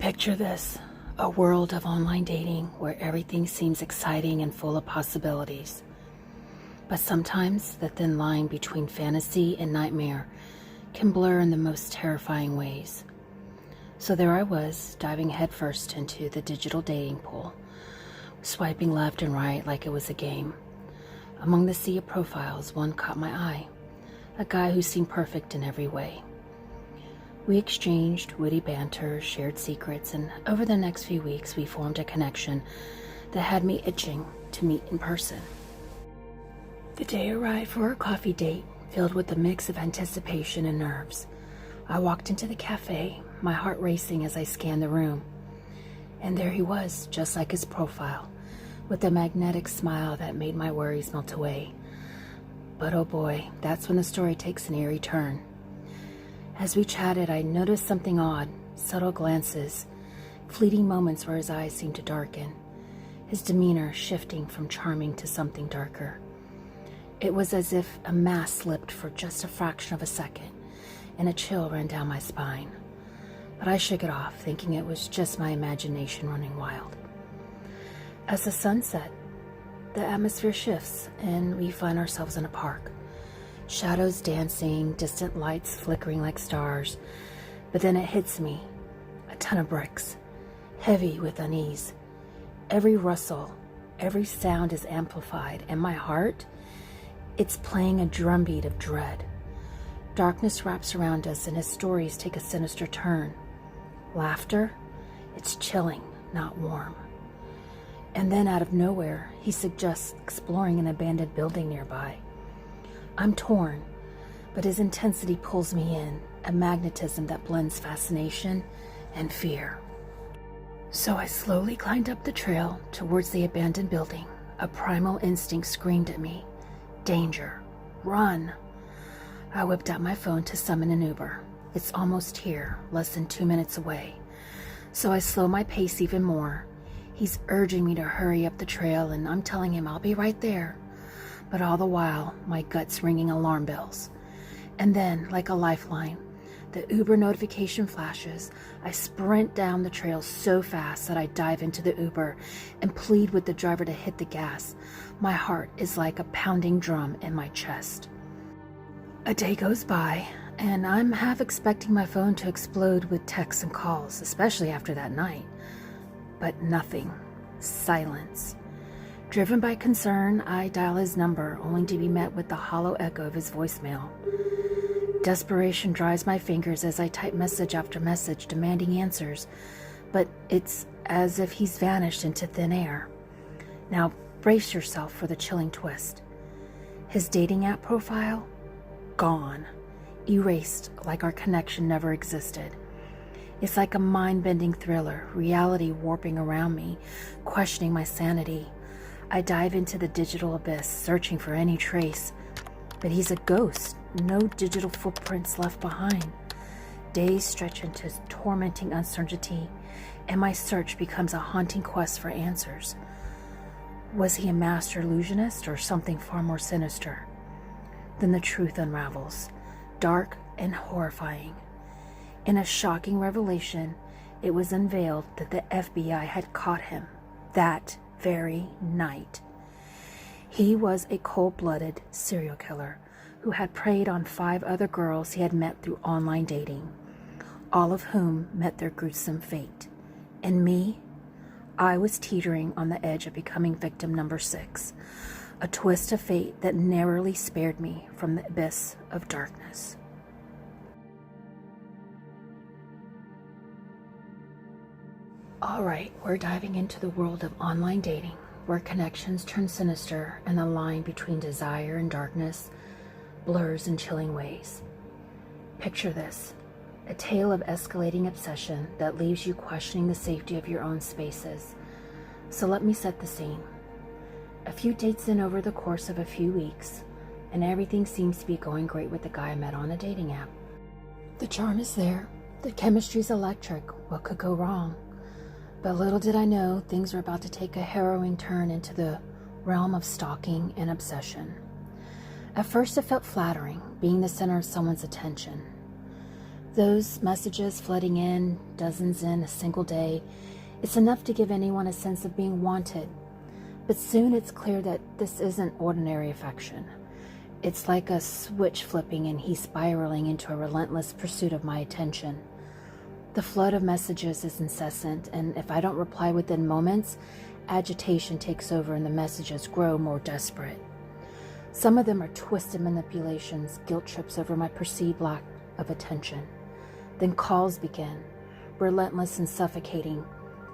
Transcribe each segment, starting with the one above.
Picture this, a world of online dating where everything seems exciting and full of possibilities. But sometimes the thin line between fantasy and nightmare can blur in the most terrifying ways. So there I was, diving headfirst into the digital dating pool, swiping left and right like it was a game. Among the sea of profiles, one caught my eye, a guy who seemed perfect in every way. We exchanged witty banter, shared secrets, and over the next few weeks we formed a connection that had me itching to meet in person. The day arrived for our coffee date, filled with a mix of anticipation and nerves. I walked into the cafe, my heart racing as I scanned the room. And there he was, just like his profile, with a magnetic smile that made my worries melt away. But oh boy, that's when the story takes an eerie turn. As we chatted, I noticed something odd, subtle glances, fleeting moments where his eyes seemed to darken, his demeanor shifting from charming to something darker. It was as if a mask slipped for just a fraction of a second, and a chill ran down my spine. But I shook it off, thinking it was just my imagination running wild. As the sun set, the atmosphere shifts, and we find ourselves in a park. Shadows dancing, distant lights flickering like stars. But then it hits me. A ton of bricks, heavy with unease. Every rustle, every sound is amplified, and my heart, it's playing a drumbeat of dread. Darkness wraps around us, and his stories take a sinister turn. Laughter, it's chilling, not warm. And then out of nowhere, he suggests exploring an abandoned building nearby. I'm torn, but his intensity pulls me in, a magnetism that blends fascination and fear. So I slowly climbed up the trail towards the abandoned building. A primal instinct screamed at me, "Danger, run!" I whipped out my phone to summon an Uber. It's almost here, less than 2 minutes away. So I slow my pace even more. He's urging me to hurry up the trail, and I'm telling him I'll be right there. But all the while, my gut's ringing alarm bells. And then, like a lifeline, the Uber notification flashes. I sprint down the trail so fast that I dive into the Uber and plead with the driver to hit the gas. My heart is like a pounding drum in my chest. A day goes by, and I'm half expecting my phone to explode with texts and calls, especially after that night. But nothing. Silence. Driven by concern, I dial his number, only to be met with the hollow echo of his voicemail. Desperation drives my fingers as I type message after message, demanding answers, but it's as if he's vanished into thin air. Now brace yourself for the chilling twist. His dating app profile? Gone. Erased, like our connection never existed. It's like a mind-bending thriller, reality warping around me, questioning my sanity. I dive into the digital abyss, searching for any trace. But he's a ghost, no digital footprints left behind. Days stretch into tormenting uncertainty, and my search becomes a haunting quest for answers. Was he a master illusionist or something far more sinister? Then the truth unravels, dark and horrifying. In a shocking revelation, it was unveiled that the FBI had caught him that very night. He was a cold-blooded serial killer who had preyed on 5 other girls he had met through online dating, all of whom met their gruesome fate. And me, I was teetering on the edge of becoming victim number 6, a twist of fate that narrowly spared me from the abyss of darkness. Alright, we're diving into the world of online dating, where connections turn sinister and the line between desire and darkness blurs in chilling ways. Picture this, a tale of escalating obsession that leaves you questioning the safety of your own spaces. So let me set the scene. A few dates in over the course of a few weeks, and everything seems to be going great with the guy I met on a dating app. The charm is there, the chemistry's electric. What could go wrong? But little did I know, things were about to take a harrowing turn into the realm of stalking and obsession. At first it felt flattering, being the center of someone's attention. Those messages flooding in, dozens in a single day, it's enough to give anyone a sense of being wanted. But soon it's clear that this isn't ordinary affection. It's like a switch flipping and he's spiraling into a relentless pursuit of my attention. The flood of messages is incessant, and if I don't reply within moments, agitation takes over and the messages grow more desperate. Some of them are twisted manipulations, guilt trips over my perceived lack of attention. Then calls begin, relentless and suffocating.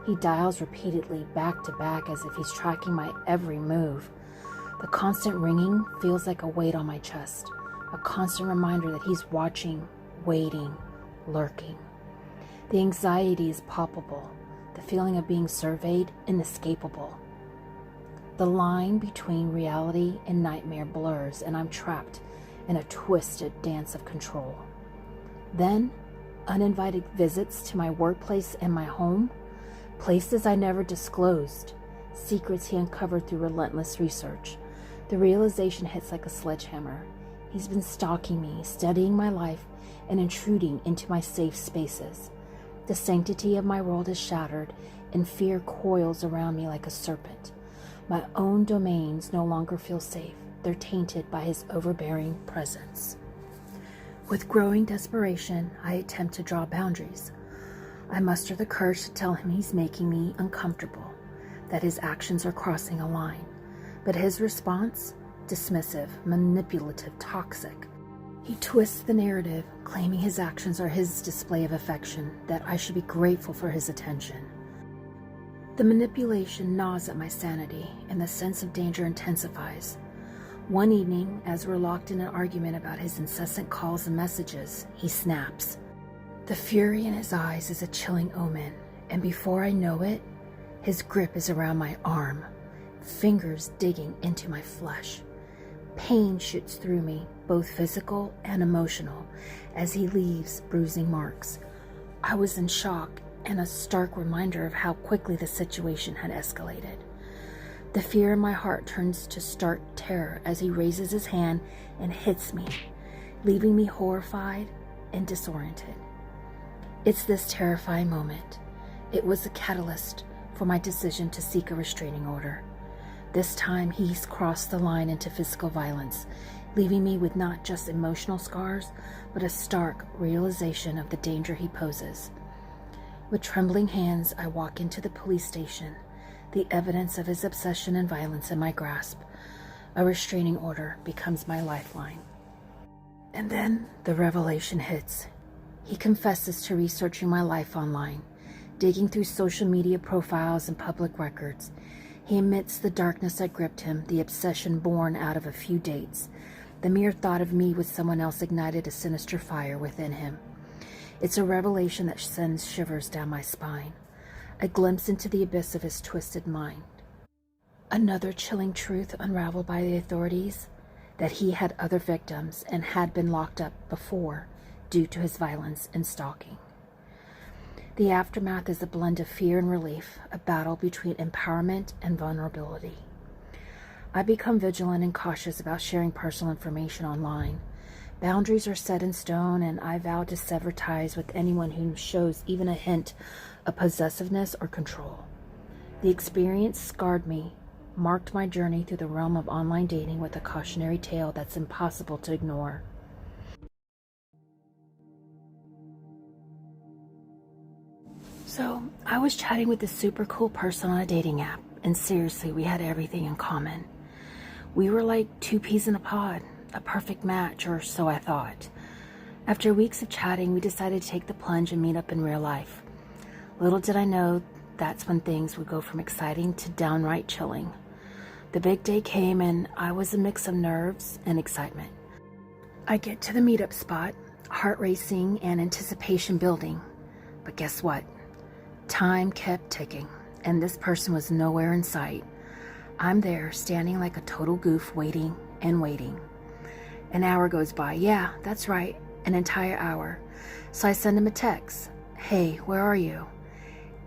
He dials repeatedly, back to back, as if he's tracking my every move. The constant ringing feels like a weight on my chest, a constant reminder that he's watching, waiting, lurking. The anxiety is palpable, the feeling of being surveyed inescapable. The line between reality and nightmare blurs, and I'm trapped in a twisted dance of control. Then, uninvited visits to my workplace and my home, places I never disclosed, secrets he uncovered through relentless research. The realization hits like a sledgehammer. He's been stalking me, studying my life, and intruding into my safe spaces. The sanctity of my world is shattered, and fear coils around me like a serpent. My own domains no longer feel safe. They're tainted by his overbearing presence. With growing desperation, I attempt to draw boundaries. I muster the courage to tell him he's making me uncomfortable, that his actions are crossing a line. But his response? Dismissive, manipulative, toxic. He twists the narrative, claiming his actions are his display of affection, that I should be grateful for his attention. The manipulation gnaws at my sanity, and the sense of danger intensifies. One evening, as we're locked in an argument about his incessant calls and messages, he snaps. The fury in his eyes is a chilling omen, and before I know it, his grip is around my arm, fingers digging into my flesh. Pain shoots through me, both physical and emotional, as he leaves bruising marks. I was in shock and a stark reminder of how quickly the situation had escalated. The fear in my heart turns to stark terror as he raises his hand and hits me, leaving me horrified and disoriented. It's this terrifying moment. It was the catalyst for my decision to seek a restraining order. This time, he's crossed the line into physical violence, leaving me with not just emotional scars, but a stark realization of the danger he poses. With trembling hands, I walk into the police station, the evidence of his obsession and violence in my grasp. A restraining order becomes my lifeline. And then the revelation hits. He confesses to researching my life online, digging through social media profiles and public records. He admits the darkness that gripped him, the obsession born out of a few dates. The mere thought of me with someone else ignited a sinister fire within him. It's a revelation that sends shivers down my spine, a glimpse into the abyss of his twisted mind. Another chilling truth unraveled by the authorities, that he had other victims and had been locked up before due to his violence and stalking. The aftermath is a blend of fear and relief, a battle between empowerment and vulnerability. I become vigilant and cautious about sharing personal information online. Boundaries are set in stone, and I vow to sever ties with anyone who shows even a hint of possessiveness or control. The experience scarred me, marked my journey through the realm of online dating with a cautionary tale that's impossible to ignore. So, I was chatting with this super cool person on a dating app, and seriously, we had everything in common. We were like two peas in a pod, a perfect match, or so I thought. After weeks of chatting, we decided to take the plunge and meet up in real life. Little did I know that's when things would go from exciting to downright chilling. The big day came, and I was a mix of nerves and excitement. I get to the meetup spot, heart racing and anticipation building. But guess what? Time kept ticking, and this person was nowhere in sight. I'm there, standing like a total goof, waiting and waiting. An hour goes by. Yeah, that's right, an entire hour. So I send him a text. Hey, where are you?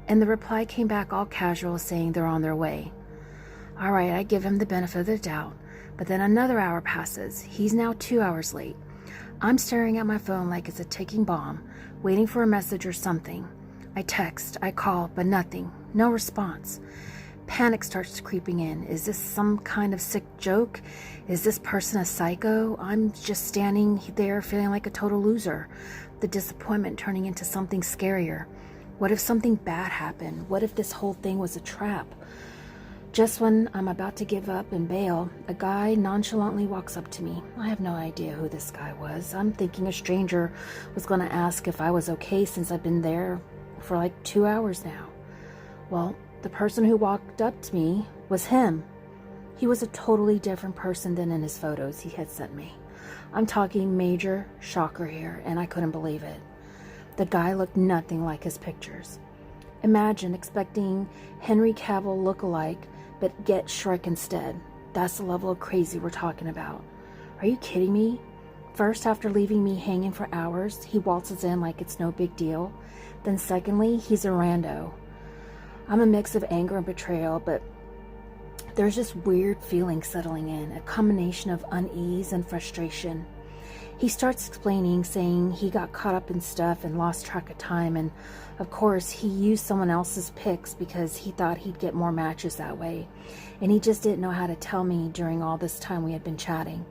And the reply came back all casual, saying they're on their way. All right, I give him the benefit of the doubt. But then another hour passes. He's now 2 hours late. I'm staring at my phone like it's a ticking bomb, waiting for a message or something. I text, I call, but nothing, no response. Panic starts creeping in. Is this some kind of sick joke? Is this person a psycho? I'm just standing there feeling like a total loser. The disappointment turning into something scarier. What if something bad happened? What if this whole thing was a trap? Just when I'm about to give up and bail, a guy nonchalantly walks up to me. I have no idea who this guy was. I'm thinking a stranger was going to ask if I was okay since I've been there for like 2 hours now. Well, the person who walked up to me was him. He was a totally different person than in his photos he had sent me. I'm talking major shocker here, and I couldn't believe it. The guy looked nothing like his pictures. Imagine expecting Henry Cavill look-alike, but get Shrek instead. That's the level of crazy we're talking about. Are you kidding me? First, after leaving me hanging for hours, he waltzes in like it's no big deal. Then secondly, he's a rando. I'm a mix of anger and betrayal, but there's this weird feeling settling in, a combination of unease and frustration. He starts explaining, saying he got caught up in stuff and lost track of time, and of course he used someone else's pics because he thought he'd get more matches that way, and he just didn't know how to tell me during all this time we had been chatting.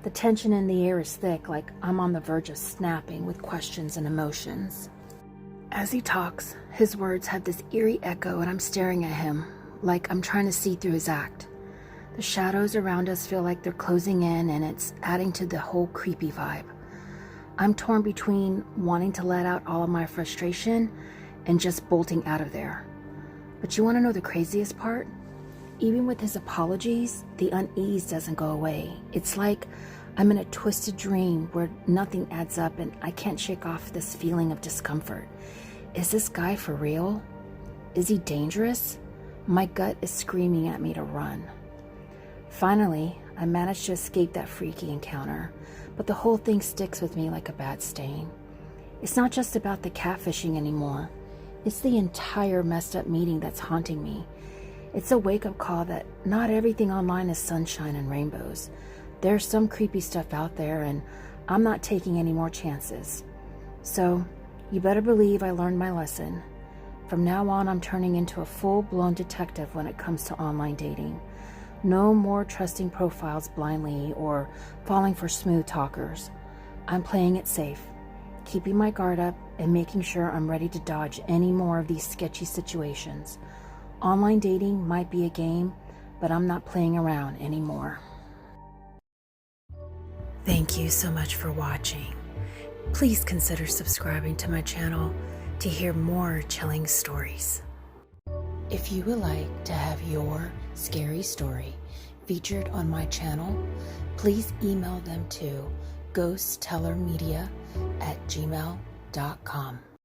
The tension in the air is thick, like I'm on the verge of snapping with questions and emotions. As he talks, his words have this eerie echo, and I'm staring at him like I'm trying to see through his act. The shadows around us feel like they're closing in, and it's adding to the whole creepy vibe. I'm torn between wanting to let out all of my frustration and just bolting out of there. But you want to know the craziest part? Even with his apologies, the unease doesn't go away. It's like I'm in a twisted dream where nothing adds up and I can't shake off this feeling of discomfort. Is this guy for real? Is he dangerous? My gut is screaming at me to run. Finally, I managed to escape that freaky encounter, but the whole thing sticks with me like a bad stain. It's not just about the catfishing anymore. It's the entire messed up meeting that's haunting me. It's a wake-up call that not everything online is sunshine and rainbows. There's some creepy stuff out there, and I'm not taking any more chances. So, you better believe I learned my lesson. From now on, I'm turning into a full-blown detective when it comes to online dating. No more trusting profiles blindly or falling for smooth talkers. I'm playing it safe, keeping my guard up and making sure I'm ready to dodge any more of these sketchy situations. Online dating might be a game, but I'm not playing around anymore. Thank you so much for watching. Please consider subscribing to my channel to hear more chilling stories. If you would like to have your scary story featured on my channel, please email them to ghosttellermedia@gmail.com.